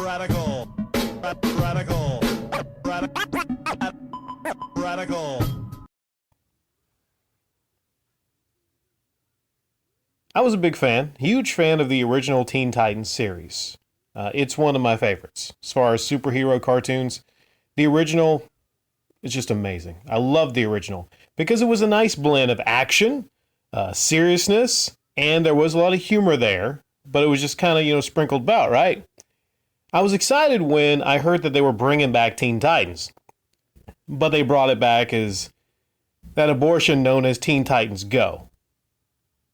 Radical. Radical. Radical. I was a big fan, huge fan of the original Teen Titans series. It's one of my favorites. As far as superhero cartoons, the original is just amazing. I love the original because it was a nice blend of action, seriousness, and there was a lot of humor there, but it was just kind of, sprinkled about, right? I was excited when I heard that they were bringing back Teen Titans, but they brought it back as that abortion known as Teen Titans Go.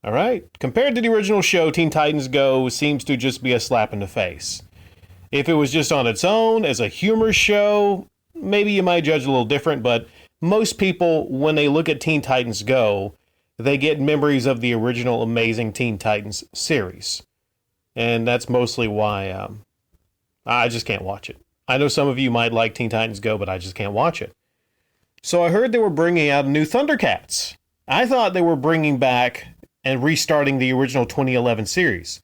All right? Compared to the original show, Teen Titans Go seems to just be a slap in the face. If it was just on its own as a humor show, maybe you might judge a little different, but most people, when they look at Teen Titans Go, they get memories of the original Amazing Teen Titans series. And that's mostly why I just can't watch it. I know some of you might like Teen Titans Go, but I just can't watch it. So I heard they were bringing out a new ThunderCats. I thought they were bringing back and restarting the original 2011 series,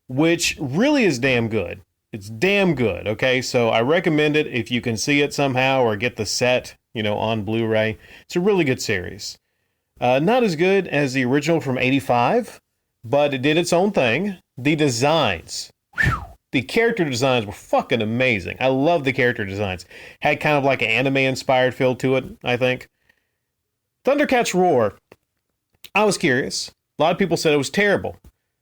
which really is damn good. It's damn good, okay? So I recommend it if you can see it somehow or get the set, on Blu-ray. It's a really good series. Not as good as the original from 85, but it did its own thing. The designs, the character designs were fucking amazing. I love the character designs. Had kind of like an anime-inspired feel to it, I think. ThunderCats Roar. I was curious. A lot of people said it was terrible.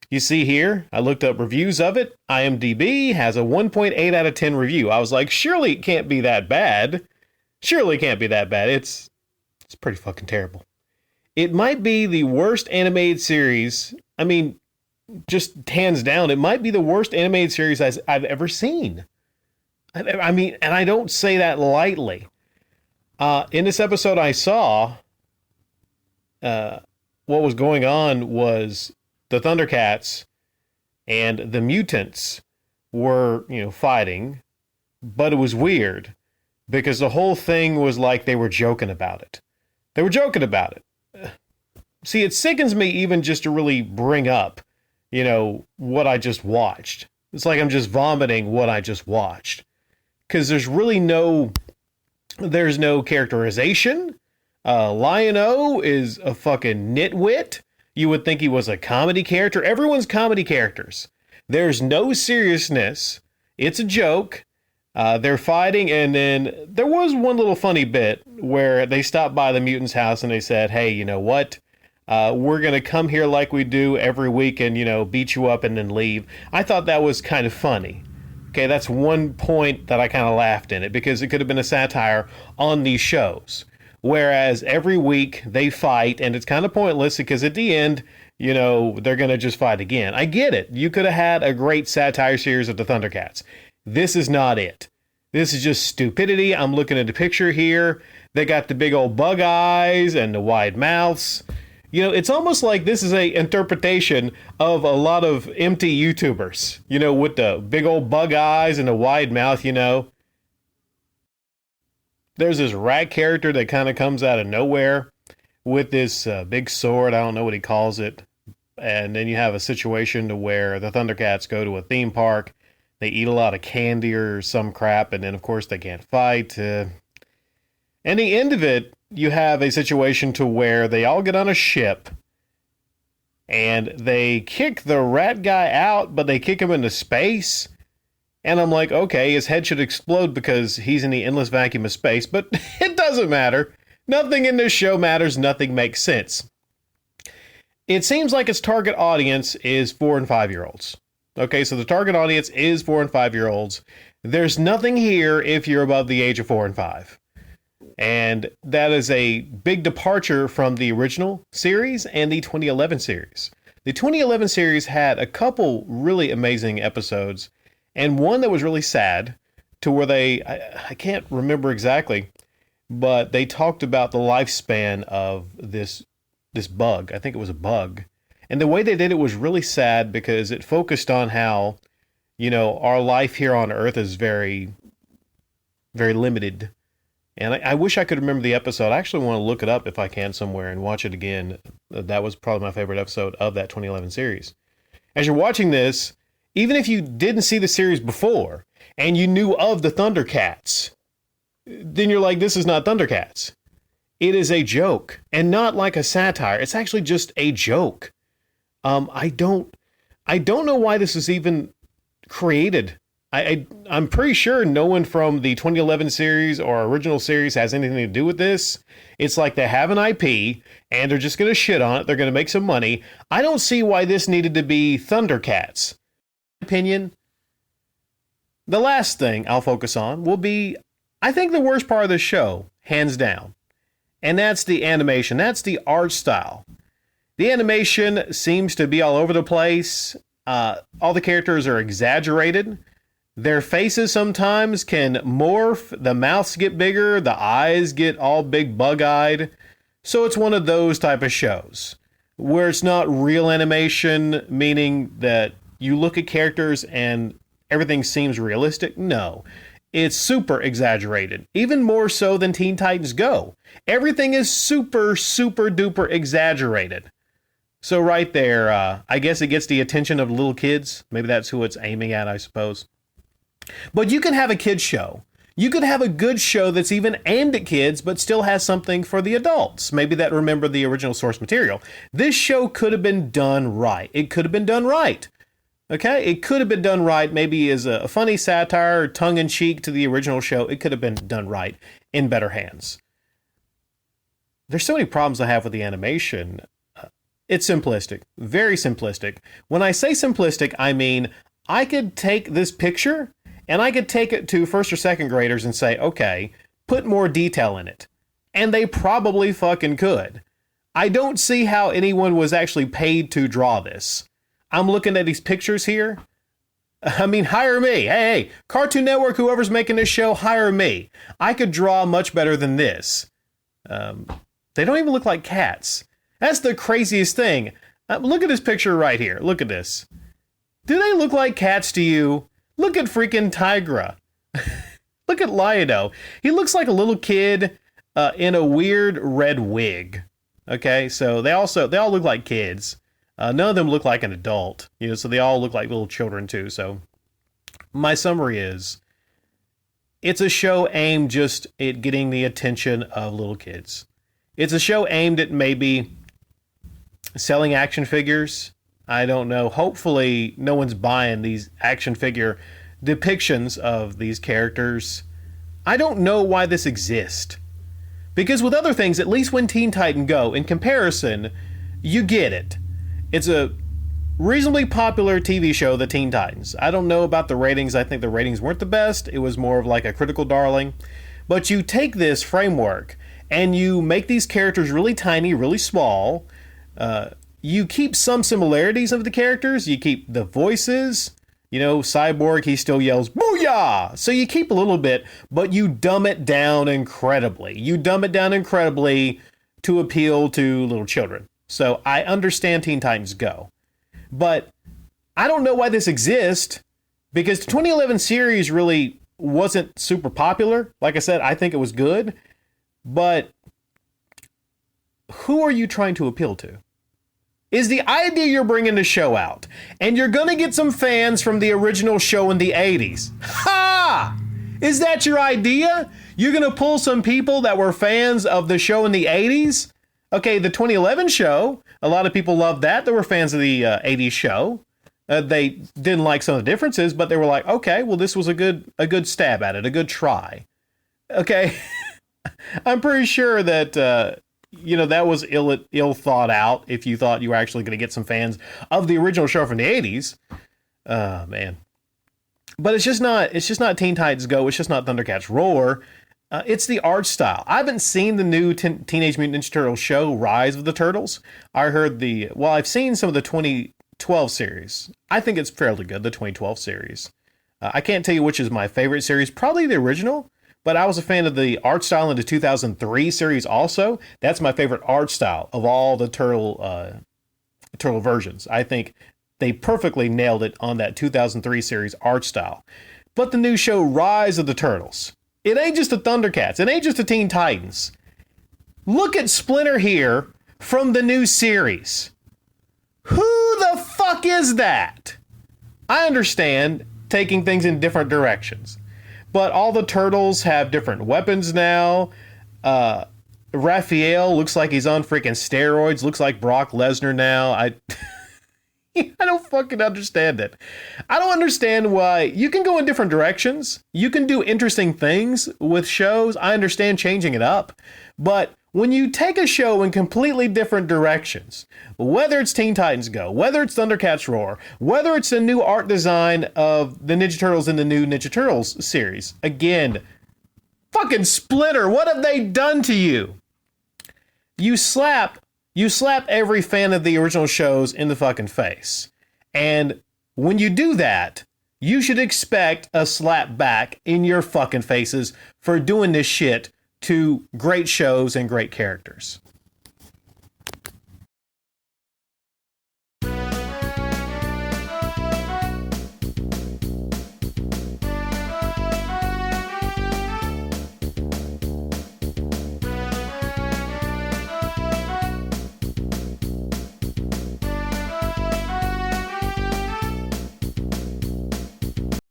You see here, I looked up reviews of it. IMDb has a 1.8 out of 10 review. I was like, surely it can't be that bad. Surely it can't be that bad. It's pretty fucking terrible. It might be the worst animated series. I mean, just hands down, it might be the worst animated series I've ever seen. I mean, and I don't say that lightly. In this episode I saw, what was going on was the Thundercats and the mutants were, fighting, but it was weird because the whole thing was like they were joking about it. They were joking about it. See, it sickens me even just to really bring up, what I just watched. It's like I'm just vomiting what I just watched because there's no characterization. Lion-O is a fucking nitwit. You would think he was a comedy character. Everyone's comedy characters. There's no seriousness. It's a joke. They're fighting, and then there was one little funny bit where they stopped by the mutant's house and they said, hey, you know what? We're going to come here like we do every week and, beat you up and then leave. I thought that was kind of funny. Okay, that's one point that I kind of laughed in it because it could have been a satire on these shows. Whereas every week they fight and it's kind of pointless because at the end, they're going to just fight again. I get it. You could have had a great satire series of the Thundercats. This is not it. This is just stupidity. I'm looking at the picture here. They got the big old bug eyes and the wide mouths. It's almost like this is a interpretation of a lot of empty YouTubers, with the big old bug eyes and the wide mouth, There's this rat character that kind of comes out of nowhere with this big sword. I don't know what he calls it. And then you have a situation to where the Thundercats go to a theme park. They eat a lot of candy or some crap. And then, of course, they can't fight. And the end of it, you have a situation to where they all get on a ship. And they kick the rat guy out, but they kick him into space. And I'm like, okay, his head should explode because he's in the endless vacuum of space, but it doesn't matter. Nothing in this show matters. Nothing makes sense. It seems like its target audience is 4 and 5 year olds. Okay, so the target audience is 4 and 5 year olds. There's nothing here if you're above the age of 4 and 5. And that is a big departure from the original series and the 2011 series. The 2011 series had a couple really amazing episodes. And one that was really sad to where I can't remember exactly, but they talked about the lifespan of this bug. I think it was a bug. And the way they did it was really sad because it focused on how, our life here on Earth is very, very limited. And I wish I could remember the episode. I actually want to look it up if I can somewhere and watch it again. That was probably my favorite episode of that 2011 series. As you're watching this, even if you didn't see the series before, and you knew of the ThunderCats, then you're like, this is not ThunderCats. It is a joke, and not like a satire. It's actually just a joke. I don't know why this is even created. I'm pretty sure no one from the 2011 series or original series has anything to do with this. It's like they have an IP and they're just going to shit on it. They're going to make some money. I don't see why this needed to be ThunderCats. Opinion. The last thing I'll focus on will be, I think, the worst part of the show, hands down. And that's the animation. That's the art style. The animation seems to be all over the place. All the characters are exaggerated. Their faces sometimes can morph. The mouths get bigger. The eyes get all big bug-eyed. So it's one of those type of shows where it's not real animation, meaning that you look at characters and everything seems realistic. No. It's super exaggerated, even more so than Teen Titans Go. Everything is super, super duper exaggerated. So right there, I guess it gets the attention of little kids. Maybe that's who it's aiming at, I suppose. But you can have a kid's show. You could have a good show that's even aimed at kids, but still has something for the adults. Maybe that remember the original source material. This show could have been done right. It could have been done right. Okay, it could have been done right, maybe as a funny satire, tongue-in-cheek to the original show. It could have been done right in better hands. There's so many problems I have with the animation. It's simplistic, very simplistic. When I say simplistic, I mean I could take this picture and I could take it to first or second graders and say, okay, put more detail in it. And they probably fucking could. I don't see how anyone was actually paid to draw this. I'm looking at these pictures here. I mean, hire me. Hey, Cartoon Network, whoever's making this show, hire me. I could draw much better than this. They don't even look like cats. That's the craziest thing. Look at this picture right here. Look at this. Do they look like cats to you? Look at freaking Tigra. Look at Lido. He looks like a little kid in a weird red wig. Okay, so they all look like kids. None of them look like an adult, so they all look like little children too. So my summary is, it's a show aimed just at getting the attention of little kids. It's a show aimed at maybe selling action figures. I don't know. Hopefully no one's buying these action figure depictions of these characters. I don't know why this exists. Because with other things, at least when Teen Titan Go, in comparison, you get it. It's a reasonably popular TV show, the Teen Titans. I don't know about the ratings. I think the ratings weren't the best. It was more of like a critical darling. But you take this framework and you make these characters really tiny, really small. You keep some similarities of the characters. You keep the voices. Cyborg, he still yells, "Booyah!" So you keep a little bit, but you dumb it down incredibly. You dumb it down incredibly to appeal to little children. So I understand Teen Titans Go. But I don't know why this exists, because the 2011 series really wasn't super popular. Like I said, I think it was good. But who are you trying to appeal to? Is the idea you're bringing the show out, and you're going to get some fans from the original show in the 80s. Ha! Is that your idea? You're going to pull some people that were fans of the show in the 80s? Okay, the 2011 show, a lot of people loved that. They were fans of the 80s show. They didn't like some of the differences, but they were like, okay, well, this was a good stab at it, a good try. Okay, I'm pretty sure that, that was ill thought out if you thought you were actually going to get some fans of the original show from the 80s. Man. But it's just not Teen Titans Go. It's just not ThunderCats Roar. It's the art style. I haven't seen the new Teenage Mutant Ninja Turtles show, Rise of the Turtles. I've seen some of the 2012 series. I think it's fairly good, the 2012 series. I can't tell you which is my favorite series. Probably the original, but I was a fan of the art style in the 2003 series also. That's my favorite art style of all the Turtle versions. I think they perfectly nailed it on that 2003 series art style. But the new show, Rise of the Turtles, it ain't just the Thundercats. It ain't just the Teen Titans. Look at Splinter here from the new series. Who the fuck is that? I understand taking things in different directions. But all the turtles have different weapons now. Raphael looks like he's on freaking steroids. Looks like Brock Lesnar now. I don't fucking understand it. I don't understand why you can go in different directions. You can do interesting things with shows. I understand changing it up. But when you take a show in completely different directions, whether it's Teen Titans Go, whether it's ThunderCats Roar, whether it's a new art design of the Ninja Turtles in the new Ninja Turtles series, again, fucking Splinter, what have they done to you? You slap every fan of the original shows in the fucking face. And when you do that, you should expect a slap back in your fucking faces for doing this shit to great shows and great characters.